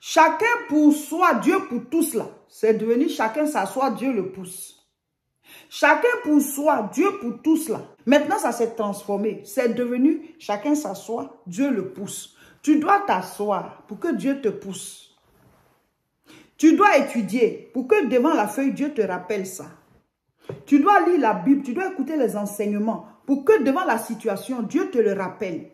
Chacun pour soi, Dieu pour tous là. C'est devenu chacun s'assoit, Dieu le pousse. Chacun pour soi, Dieu pour tous là. Maintenant, ça s'est transformé. C'est devenu chacun s'assoit, Dieu le pousse. Tu dois t'asseoir pour que Dieu te pousse. Tu dois étudier pour que devant la feuille, Dieu te rappelle ça. Tu dois lire la Bible, tu dois écouter les enseignements pour que devant la situation, Dieu te le rappelle.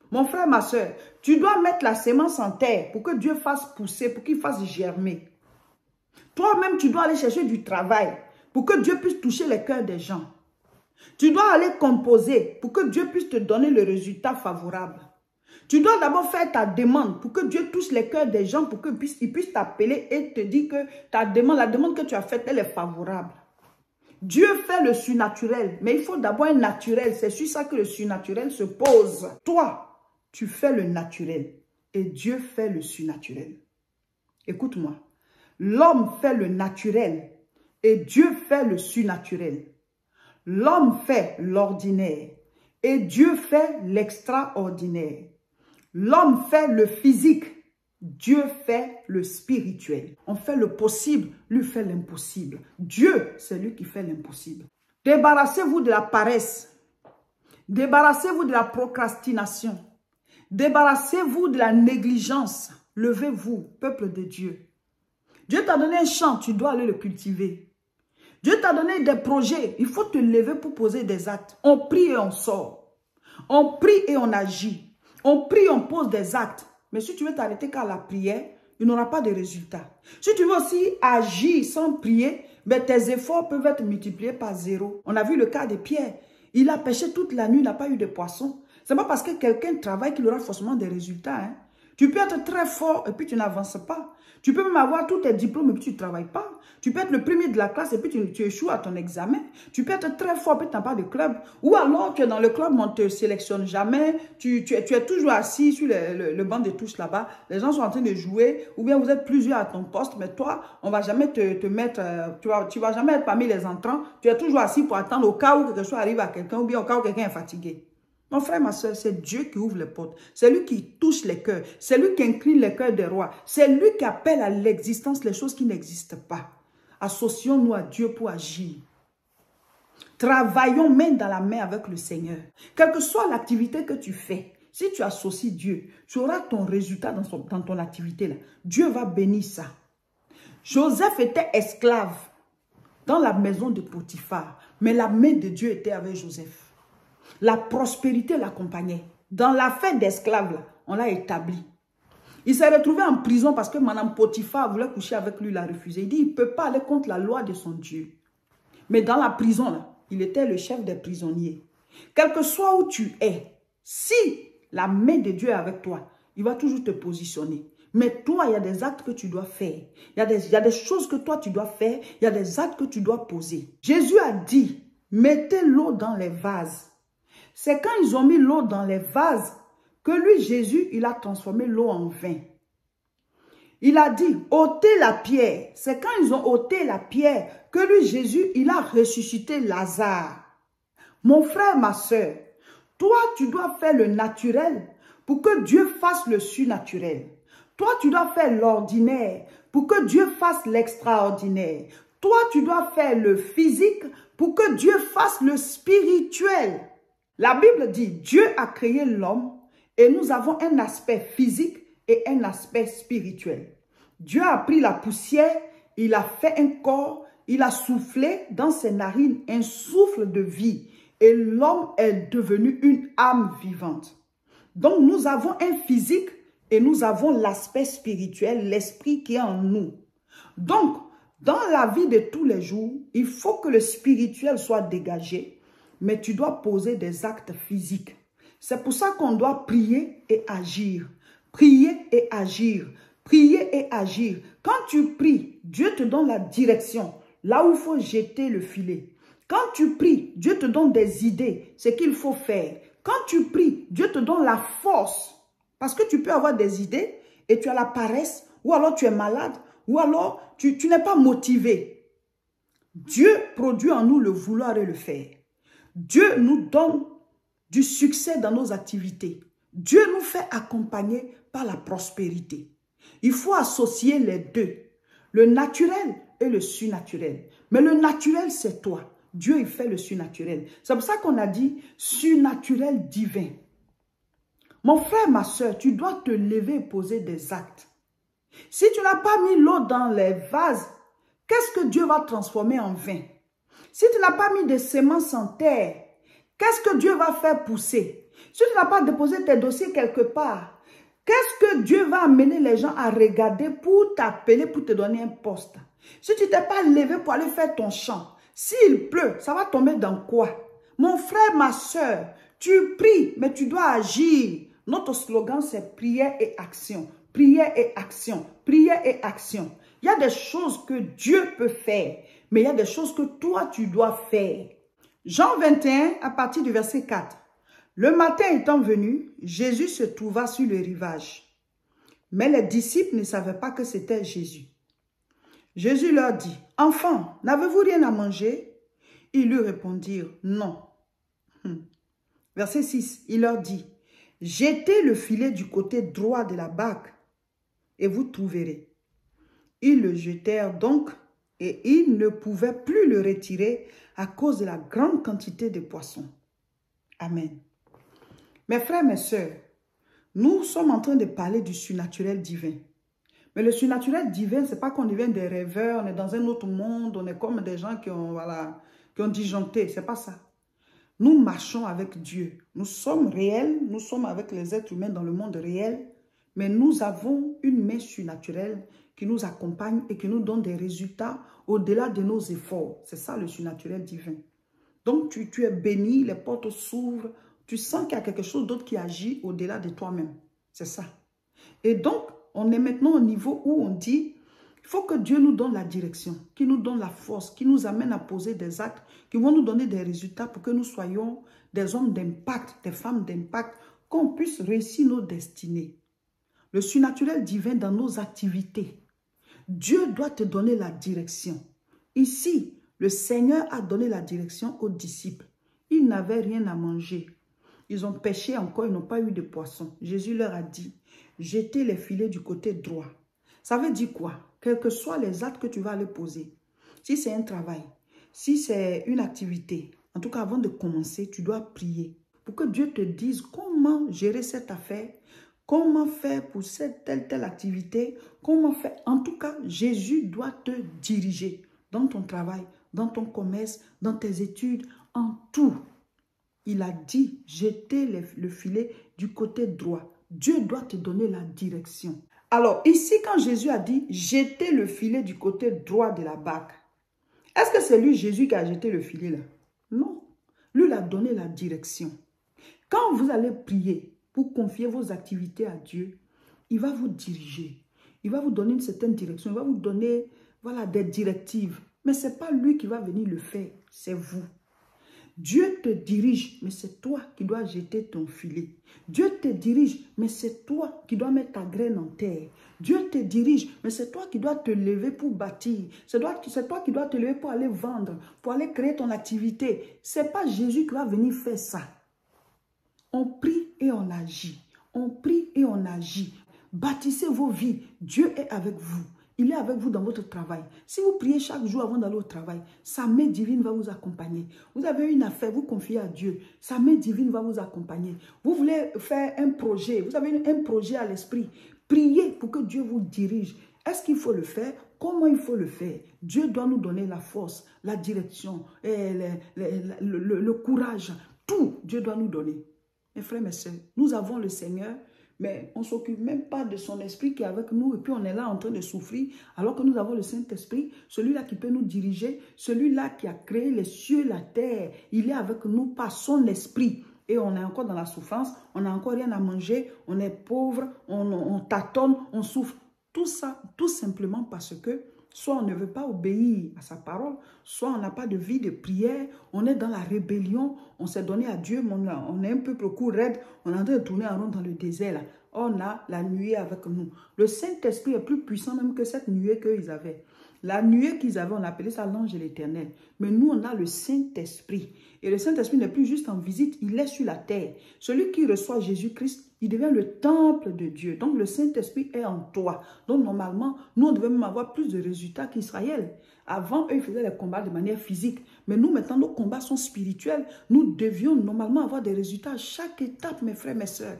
Mon frère, ma soeur, tu dois mettre la sémence en terre pour que Dieu fasse pousser, pour qu'il fasse germer. Toi-même, tu dois aller chercher du travail pour que Dieu puisse toucher les cœurs des gens. Tu dois aller composer pour que Dieu puisse te donner le résultat favorable. Tu dois d'abord faire ta demande pour que Dieu touche les cœurs des gens, pour qu'il puisse t'appeler et te dire que ta demande, la demande que tu as faite, elle est favorable. Dieu fait le surnaturel, mais il faut d'abord un naturel. C'est sur ça que le surnaturel se pose. Toi, tu fais le naturel et Dieu fait le surnaturel. Écoute-moi. L'homme fait le naturel et Dieu fait le surnaturel. L'homme fait l'ordinaire et Dieu fait l'extraordinaire. L'homme fait le physique, Dieu fait le spirituel. On fait le possible, lui fait l'impossible. Dieu, c'est lui qui fait l'impossible. Débarrassez-vous de la paresse. Débarrassez-vous de la procrastination. Débarrassez-vous de la négligence. Levez-vous, peuple de Dieu. Dieu t'a donné un champ, tu dois aller le cultiver. Dieu t'a donné des projets, il faut te lever pour poser des actes. On prie et on sort. On prie et on agit. On prie, on pose des actes. Mais si tu veux t'arrêter qu'à la prière, il n'aura pas de résultat. Si tu veux aussi agir sans prier, ben tes efforts peuvent être multipliés par 0. On a vu le cas de Pierre. Il a pêché toute la nuit, il n'a pas eu de poisson. Ce n'est pas parce que quelqu'un travaille qu'il aura forcément des résultats. Hein. Tu peux être très fort et puis tu n'avances pas. Tu peux même avoir tous tes diplômes et puis tu ne travailles pas. Tu peux être le premier de la classe et puis tu échoues à ton examen. Tu peux être très fort et puis tu n'as pas de club. Ou alors tu es dans le club, mais on ne te sélectionne jamais. Tu es toujours assis sur le banc de touche là-bas. Les gens sont en train de jouer. Ou bien vous êtes plusieurs à ton poste, mais toi, on ne va jamais te mettre, tu vas jamais être parmi les entrants. Tu es toujours assis pour attendre au cas où quelque chose arrive à quelqu'un ou bien au cas où quelqu'un est fatigué. Mon frère, ma soeur, c'est Dieu qui ouvre les portes. C'est lui qui touche les cœurs. C'est lui qui incline les cœurs des rois. C'est lui qui appelle à l'existence les choses qui n'existent pas. Associons-nous à Dieu pour agir. Travaillons main dans la main avec le Seigneur. Quelle que soit l'activité que tu fais, si tu associes Dieu, tu auras ton résultat dans ton activité là. Dieu va bénir ça. Joseph était esclave dans la maison de Potiphar, mais la main de Dieu était avec Joseph. La prospérité l'accompagnait. Dans l'affaire d'esclave, on l'a établi. Il s'est retrouvé en prison parce que Madame Potiphar voulait coucher avec lui, il a refusé. Il dit, il ne peut pas aller contre la loi de son Dieu. Mais dans la prison, là, il était le chef des prisonniers. Quel que soit où tu es, si la main de Dieu est avec toi, il va toujours te positionner. Mais toi, il y a des actes que tu dois faire. Il y a des choses que toi, tu dois faire. Il y a des actes que tu dois poser. Jésus a dit, mettez l'eau dans les vases. C'est quand ils ont mis l'eau dans les vases que lui, Jésus, il a transformé l'eau en vin. Il a dit, ôtez la pierre. C'est quand ils ont ôté la pierre que lui, Jésus, il a ressuscité Lazare. Mon frère, ma soeur, toi, tu dois faire le naturel pour que Dieu fasse le surnaturel. Toi, tu dois faire l'ordinaire pour que Dieu fasse l'extraordinaire. Toi, tu dois faire le physique pour que Dieu fasse le spirituel. La Bible dit, Dieu a créé l'homme et nous avons un aspect physique et un aspect spirituel. Dieu a pris la poussière, il a fait un corps, il a soufflé dans ses narines un souffle de vie et l'homme est devenu une âme vivante. Donc nous avons un physique et nous avons l'aspect spirituel, l'esprit qui est en nous. Donc, dans la vie de tous les jours, il faut que le spirituel soit dégagé. Mais tu dois poser des actes physiques. C'est pour ça qu'on doit prier et agir. Prier et agir. Prier et agir. Quand tu pries, Dieu te donne la direction. Là où il faut jeter le filet. Quand tu pries, Dieu te donne des idées. Ce qu'il faut faire. Quand tu pries, Dieu te donne la force. Parce que tu peux avoir des idées et tu as la paresse. Ou alors tu es malade. Ou alors tu n'es pas motivé. Dieu produit en nous le vouloir et le faire. Dieu nous donne du succès dans nos activités. Dieu nous fait accompagner par la prospérité. Il faut associer les deux. Le naturel et le surnaturel. Mais le naturel, c'est toi. Dieu, il fait le surnaturel. C'est pour ça qu'on a dit surnaturel divin. Mon frère, ma soeur, tu dois te lever et poser des actes. Si tu n'as pas mis l'eau dans les vases, qu'est-ce que Dieu va transformer en vin? Si tu n'as pas mis des semences en terre, qu'est-ce que Dieu va faire pousser? Si tu n'as pas déposé tes dossiers quelque part, qu'est-ce que Dieu va amener les gens à regarder pour t'appeler, pour te donner un poste? Si tu ne t'es pas levé pour aller faire ton champ, s'il pleut, ça va tomber dans quoi? Mon frère, ma soeur, tu pries, mais tu dois agir. Notre slogan, c'est prière et action. Prière et action. Prière et action. Il y a des choses que Dieu peut faire, mais il y a des choses que toi, tu dois faire. Jean 21, à partir du verset 4. Le matin étant venu, Jésus se trouva sur le rivage. Mais les disciples ne savaient pas que c'était Jésus. Jésus leur dit, « Enfants, n'avez-vous rien à manger ?» Ils lui répondirent, « Non. » Verset 6, il leur dit, « Jetez le filet du côté droit de la barque et vous trouverez. » Ils le jetèrent donc et ils ne pouvaient plus le retirer à cause de la grande quantité de poissons. Amen. Mes frères, mes sœurs, nous sommes en train de parler du surnaturel divin. Mais le surnaturel divin, ce n'est pas qu'on devient des rêveurs, on est dans un autre monde, on est comme des gens qui ont disjoncté, ce n'est pas ça. Nous marchons avec Dieu. Nous sommes réels, nous sommes avec les êtres humains dans le monde réel, mais nous avons une main surnaturelle qui nous accompagne et qui nous donne des résultats au-delà de nos efforts. C'est ça le surnaturel divin. Donc tu es béni, les portes s'ouvrent, tu sens qu'il y a quelque chose d'autre qui agit au-delà de toi-même. C'est ça. Et donc, on est maintenant au niveau où on dit, il faut que Dieu nous donne la direction, qu'il nous donne la force, qu'il nous amène à poser des actes qui vont nous donner des résultats pour que nous soyons des hommes d'impact, des femmes d'impact, qu'on puisse réussir nos destinées. Le surnaturel divin dans nos activités. Dieu doit te donner la direction. Ici, le Seigneur a donné la direction aux disciples. Ils n'avaient rien à manger. Ils ont pêché encore, ils n'ont pas eu de poisson. Jésus leur a dit, jetez les filets du côté droit. Ça veut dire quoi? Quels que soient les actes que tu vas aller poser, si c'est un travail, si c'est une activité, en tout cas avant de commencer, tu dois prier pour que Dieu te dise comment gérer cette affaire, comment faire pour cette telle activité, comment faire. En tout cas, Jésus doit te diriger dans ton travail, dans ton commerce, dans tes études, en tout. Il a dit, jetez le filet du côté droit. Dieu doit te donner la direction. Alors, ici, quand Jésus a dit, jetez le filet du côté droit de la barque, est-ce que c'est lui, Jésus, qui a jeté le filet là? Non. Lui, il a donné la direction. Quand vous allez prier pour confier vos activités à Dieu, il va vous diriger. Il va vous donner une certaine direction. Il va vous donner, voilà, des directives. Mais ce n'est pas lui qui va venir le faire, c'est vous. Dieu te dirige, mais c'est toi qui dois jeter ton filet. Dieu te dirige, mais c'est toi qui dois mettre ta graine en terre. Dieu te dirige, mais c'est toi qui dois te lever pour bâtir. C'est toi qui dois te lever pour aller vendre, pour aller créer ton activité. Ce n'est pas Jésus qui va venir faire ça. On prie et on agit. On prie et on agit. Bâtissez vos vies. Dieu est avec vous. Il est avec vous dans votre travail. Si vous priez chaque jour avant d'aller au travail, sa main divine va vous accompagner. Vous avez une affaire, vous confiez à Dieu. Sa main divine va vous accompagner. Vous voulez faire un projet, vous avez un projet à l'esprit. Priez pour que Dieu vous dirige. Est-ce qu'il faut le faire? Comment il faut le faire? Dieu doit nous donner la force, la direction, le courage. Tout, Dieu doit nous donner. Mes frères, mes sœurs, nous avons le Seigneur. Mais on ne s'occupe même pas de son esprit qui est avec nous et puis on est là en train de souffrir alors que nous avons le Saint-Esprit, celui-là qui peut nous diriger, celui-là qui a créé les cieux et la terre. Il est avec nous par son esprit et on est encore dans la souffrance, on n'a encore rien à manger, on est pauvre, on tâtonne, on souffre. Tout ça, tout simplement parce que soit on ne veut pas obéir à sa parole, soit on n'a pas de vie de prière, on est dans la rébellion, on s'est donné à Dieu, mais on est un peuple au cou raide, on est en train de tourner en rond dans le désert là. on a la nuée avec nous. Le Saint-Esprit est plus puissant même que cette nuée qu'ils avaient. La nuée qu'ils avaient, on appelait ça l'ange de l'Éternel. Mais nous, on a le Saint-Esprit. Et le Saint-Esprit n'est plus juste en visite, il est sur la terre. Celui qui reçoit Jésus-Christ, il devient le temple de Dieu. Donc, le Saint-Esprit est en toi. Donc, normalement, nous, on devait même avoir plus de résultats qu'Israël. Avant, eux, ils faisaient les combats de manière physique. Mais nous, maintenant, nos combats sont spirituels. Nous devions normalement avoir des résultats à chaque étape, mes frères, mes sœurs.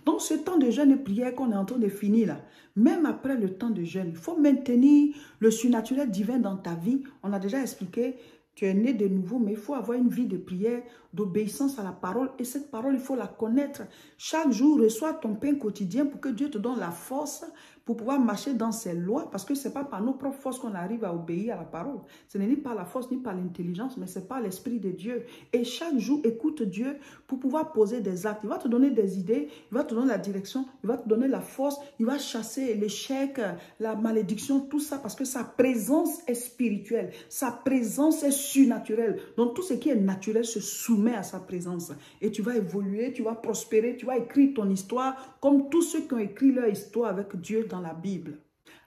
Donc, ce temps de jeûne et prière qu'on est en train de finir là, même après le temps de jeûne, il faut maintenir le surnaturel divin dans ta vie. On a déjà expliqué, tu es né de nouveau, mais il faut avoir une vie de prière, d'obéissance à la parole. Et cette parole, il faut la connaître. Chaque jour, reçois ton pain quotidien pour que Dieu te donne la force pour pouvoir marcher dans ses lois. Parce que ce n'est pas par nos propres forces qu'on arrive à obéir à la parole. Ce n'est ni par la force, ni par l'intelligence, mais c'est par l'Esprit de Dieu. Et chaque jour, écoute Dieu pour pouvoir poser des actes. Il va te donner des idées, il va te donner la direction, il va te donner la force, il va chasser l'échec, la malédiction, tout ça, parce que sa présence est spirituelle, sa présence est surnaturelle. Donc tout ce qui est naturel se soumet à sa présence. Et tu vas évoluer, tu vas prospérer, tu vas écrire ton histoire comme tous ceux qui ont écrit leur histoire avec Dieu dans la Bible.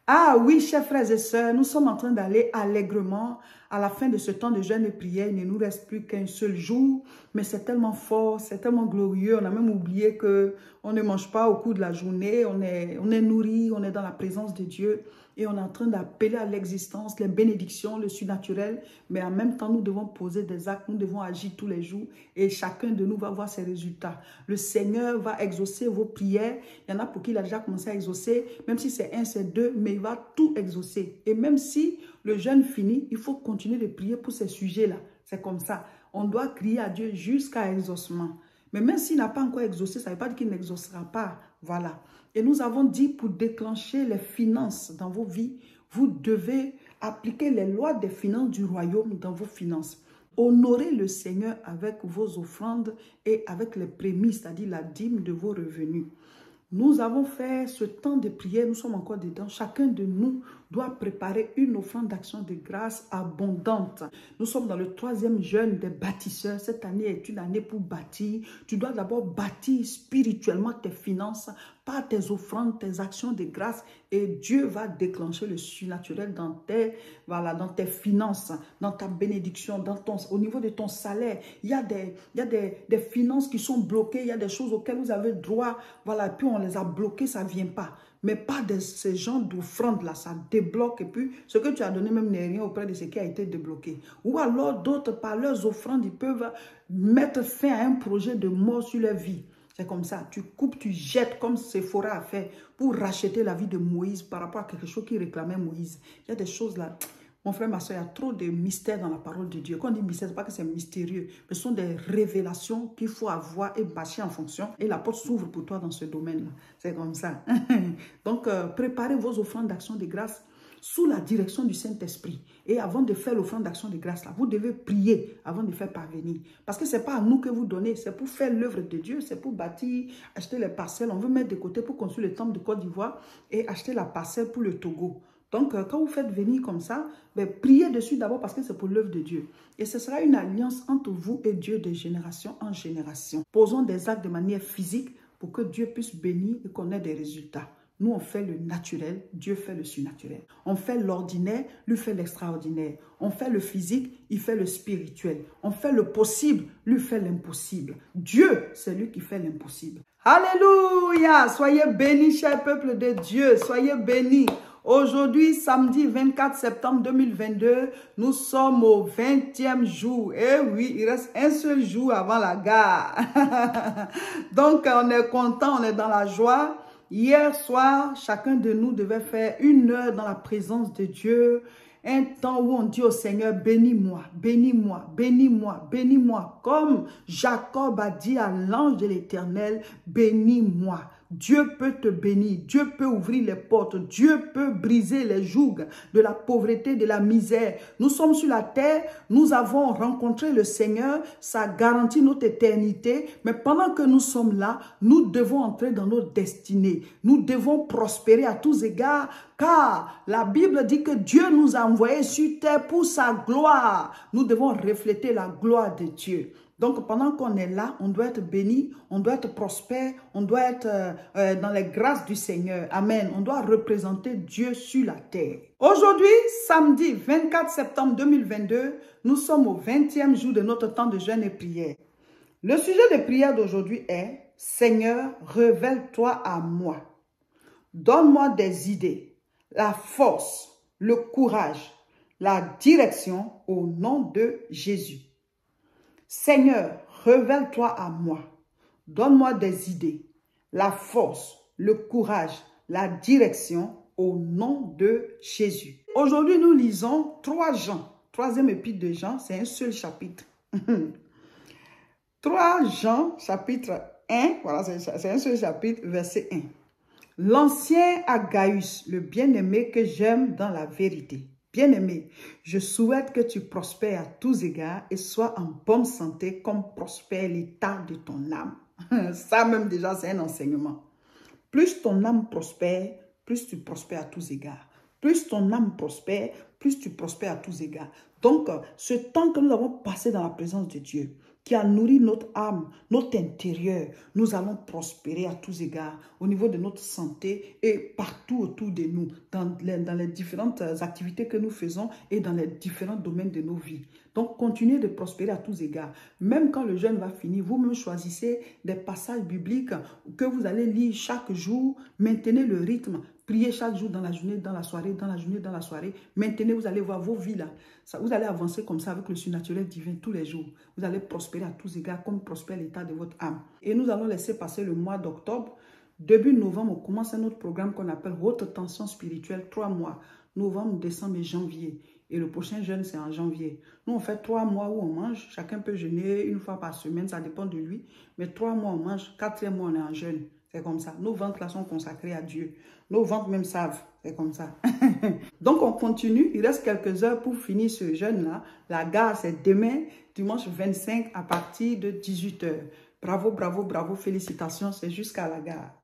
Ah oui, chers frères et sœurs, nous sommes en train d'aller allègrement à la fin de ce temps de jeûne et prière. Il ne nous reste plus qu'un seul jour, mais c'est tellement fort, c'est tellement glorieux. On a même oublié qu'on ne mange pas au cours de la journée, on est nourri, on est dans la présence de Dieu et on est en train d'appeler à l'existence les bénédictions, le surnaturel, mais en même temps, nous devons poser des actes, nous devons agir tous les jours et chacun de nous va voir ses résultats. Le Seigneur va exaucer vos prières. Il y en a pour qui il a déjà commencé à exaucer, même si c'est un, c'est deux, mais il va tout exaucer. Et même si le jeûne finit, il faut continuer de prier pour ces sujets-là. C'est comme ça. On doit crier à Dieu jusqu'à exaucement. Mais même s'il n'a pas encore exaucé, ça ne veut pas dire qu'il n'exaucera pas. Voilà. Et nous avons dit, pour déclencher les finances dans vos vies, vous devez appliquer les lois des finances du royaume dans vos finances. Honorez le Seigneur avec vos offrandes et avec les prémices, c'est-à-dire la dîme de vos revenus. Nous avons fait ce temps de prière, nous sommes encore dedans. Chacun de nous doit préparer une offrande d'action de grâce abondante. Nous sommes dans le 3e jeûne des bâtisseurs. Cette année est une année pour bâtir. Tu dois d'abord bâtir spirituellement tes finances par tes offrandes, tes actions de grâce. Et Dieu va déclencher le surnaturel dans tes finances, dans ta bénédiction, au niveau de ton salaire. Il y a des finances qui sont bloquées. Il y a des choses auxquelles vous avez droit. Voilà, puis on les a bloquées, ça ne vient pas. Mais pas de ces genres d'offrandes-là, ça débloque. Et puis, ce que tu as donné même n'est rien auprès de ce qui a été débloqué. Ou alors, d'autres, par leurs offrandes, ils peuvent mettre fin à un projet de mort sur leur vie. C'est comme ça. Tu coupes, tu jettes, comme Séphora a fait, pour racheter la vie de Moïse par rapport à quelque chose qui réclamait Moïse. Il y a des choses là. Mon frère, ma soeur, il y a trop de mystères dans la parole de Dieu. Quand on dit mystère, ce n'est pas que c'est mystérieux, mais ce sont des révélations qu'il faut avoir et bâcher en fonction. Et la porte s'ouvre pour toi dans ce domaine-là. C'est comme ça. Donc, préparez vos offrandes d'action de grâce sous la direction du Saint-Esprit. Et avant de faire l'offrande d'action de grâce, là, vous devez prier avant de faire parvenir. Parce que ce n'est pas à nous que vous donnez, c'est pour faire l'œuvre de Dieu, c'est pour bâtir, acheter les parcelles. On veut mettre de côté pour construire le temple de Côte d'Ivoire et acheter la parcelle pour le Togo. Donc, quand vous faites venir comme ça, priez dessus d'abord parce que c'est pour l'œuvre de Dieu. Et ce sera une alliance entre vous et Dieu de génération en génération. Posons des actes de manière physique pour que Dieu puisse bénir et qu'on ait des résultats. Nous, on fait le naturel, Dieu fait le surnaturel. On fait l'ordinaire, lui fait l'extraordinaire. On fait le physique, il fait le spirituel. On fait le possible, lui fait l'impossible. Dieu, c'est lui qui fait l'impossible. Alléluia! Soyez bénis, cher peuple de Dieu. Soyez bénis. Aujourd'hui, samedi 24 septembre 2022, nous sommes au 20e jour. Eh oui, il reste un seul jour avant la gare. Donc, on est content, on est dans la joie. Hier soir, chacun de nous devait faire 1 heure dans la présence de Dieu. Un temps où on dit au Seigneur, bénis-moi, bénis-moi, bénis-moi, bénis-moi. Comme Jacob a dit à l'ange de l'Éternel, bénis-moi. Dieu peut te bénir, Dieu peut ouvrir les portes, Dieu peut briser les jougs de la pauvreté, de la misère. Nous sommes sur la terre, nous avons rencontré le Seigneur, ça garantit notre éternité, mais pendant que nous sommes là, nous devons entrer dans notre destinée. Nous devons prospérer à tous égards, car la Bible dit que Dieu nous a envoyés sur terre pour sa gloire. Nous devons refléter la gloire de Dieu. Donc, pendant qu'on est là, on doit être béni, on doit être prospère, on doit être dans les grâces du Seigneur. Amen. On doit représenter Dieu sur la terre. Aujourd'hui, samedi 24 septembre 2022, nous sommes au 20e jour de notre temps de jeûne et prière. Le sujet de prière d'aujourd'hui est « Seigneur, révèle-toi à moi. Donne-moi des idées, la force, le courage, la direction au nom de Jésus. » Seigneur, révèle-toi à moi. Donne-moi des idées, la force, le courage, la direction au nom de Jésus. Aujourd'hui, nous lisons 3 Jean. 3e épître de Jean, c'est un seul chapitre. 3 Jean, chapitre 1, voilà, c'est un seul chapitre, verset 1. L'ancien Agaius, le bien-aimé que j'aime dans la vérité. Bien-aimé, je souhaite que tu prospères à tous égards et sois en bonne santé comme prospère l'état de ton âme. Ça même déjà, c'est un enseignement. Plus ton âme prospère, plus tu prospères à tous égards. Plus ton âme prospère, plus tu prospères à tous égards. Donc, ce temps que nous avons passé dans la présence de Dieu, qui a nourri notre âme, notre intérieur, nous allons prospérer à tous égards, au niveau de notre santé et partout autour de nous, dans les différentes activités que nous faisons et dans les différents domaines de nos vies. Donc, continuez de prospérer à tous égards. Même quand le jeûne va finir, vous-même choisissez des passages bibliques que vous allez lire chaque jour, maintenez le rythme. Priez chaque jour dans la journée, dans la soirée, dans la journée, dans la soirée. Maintenez, vous allez voir vos vies là. Vous allez avancer comme ça avec le surnaturel divin tous les jours. Vous allez prospérer à tous égards comme prospère l'état de votre âme. Et nous allons laisser passer le mois d'octobre. Début novembre, on commence un autre programme qu'on appelle Haute Tension Spirituelle, 3 mois. Novembre, décembre et janvier. Et le prochain jeûne, c'est en janvier. Nous, on fait 3 mois où on mange. Chacun peut jeûner une fois par semaine, ça dépend de lui. Mais 3 mois, on mange. 4e mois, on est en jeûne. C'est comme ça. Nos ventres là sont consacrés à Dieu. Nos ventres même savent. C'est comme ça. Donc, on continue. Il reste quelques heures pour finir ce jeûne-là. La gare, c'est demain, dimanche 25, à partir de 18 h. Bravo, bravo, bravo. Félicitations. C'est jusqu'à la gare.